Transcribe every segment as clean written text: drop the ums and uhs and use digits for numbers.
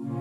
مرحبا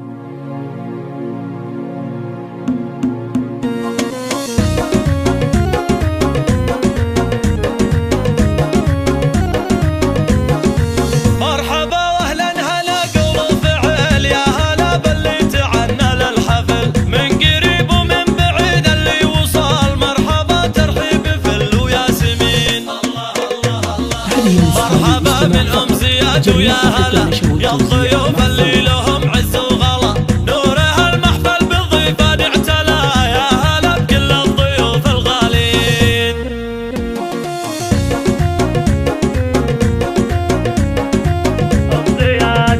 بالأم زياد ويا هلا يا الضيوف اللي لهم عز وغلا، نورها المحفل بالضيفان اعتلى، يا هلا بكل الضيوف الغالين.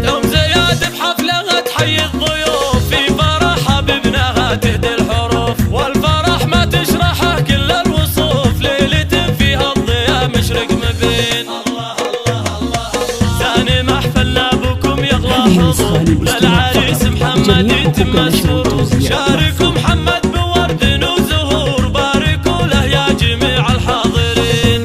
أم زياد بحفلها تحيي الضيوف، في فرحها بابنها تهدي الحروف، والفرح ما تشرحه كل الوصوف، ليلة فيها الضياء مشرق مبين. وللعريس محمد يتم السرور، شاركوا محمد بورد وزهور، باركوا له يا جميع الحاضرين.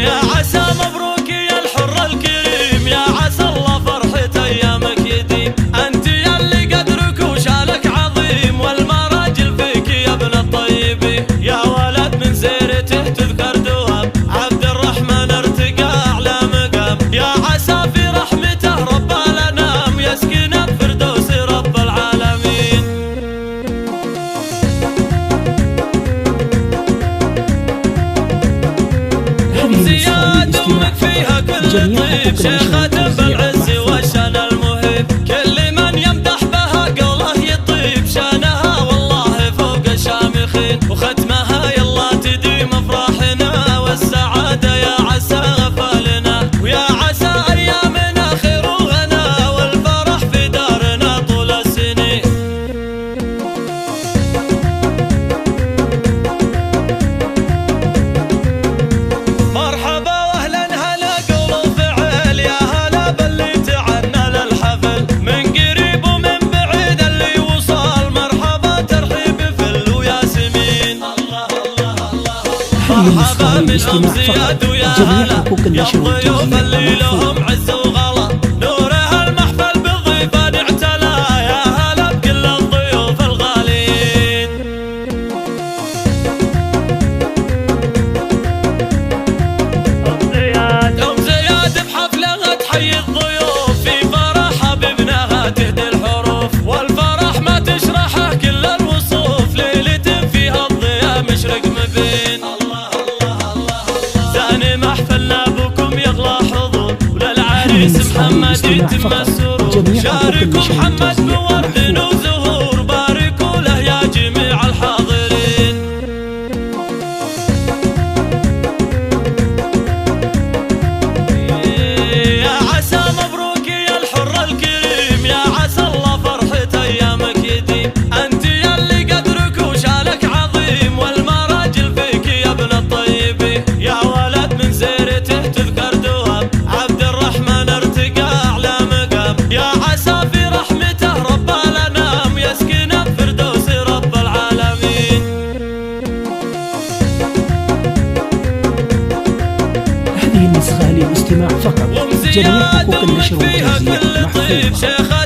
يا عسى مبروك يا الحر الكريم، يا عسى الله فرحة ايامك يديم، انت يلي قدرك وشالك عظيم، والمراجل فيك يا ابن الطيبين، يا ولد من سيرته تذكر دوام، عبد الرحمن ارتقى اعلى مقام، يا عسى في رحمته رب الانام، يسكن بفردوس رب العالمين. ام زياد امك فيها كل طيب، شيخة بالعز والشان المهيب، كل من يمدح بها قوله يطيب، شانها والله فوق الشامخين، وختمها يلا تديم افراحنا والسعادة، يا عسى غفالنا، ويا عسى ايامنا خير وغنى، والفرح في دارنا طول السنين. مرحبا واهلا هلا قول وفعل، يا هلا باللي تعنى للحفل، من قريب ومن بعيد اللي وصل، مرحبا ترحيب فل وياسمين. مرحبا بالأم زياد ويا هلا يا الضيوف اللي لهم عز وغلا، نورها المحفل بالضيفان اعتلى، يا هلا بكل الضيوف الغالين. أم زياد بحفلها تحيي الضيوف، في فرحها بابنها تهدي الحروف، والفرح ما تشرحه كل الوصوف، ليلة فيها الضياء مشرق مبين. ثاني محفلنا بكم يغلى حضور، وللعريس محمد يتم السرور، شاركوا محمد بورد وزهور، باركوا له يا جميع الحاضرين. يا عسى مبروك يا الحر الكريم، يا عسى الله فرحة ايامك يديم، انت يلي قدرك وشالك عظيم، والمراجل فيك يا ابن الطيبين، يا ولد من سيرته تذكر دوام، عبد الرحمن ارتقى اعلى مقام، يا عسى في رحمته رب الانام، يسكن بفردوس رب العالمين. هذه النسخة للاستماع فقط. ام زياد امك فيها كل طيب، شيخة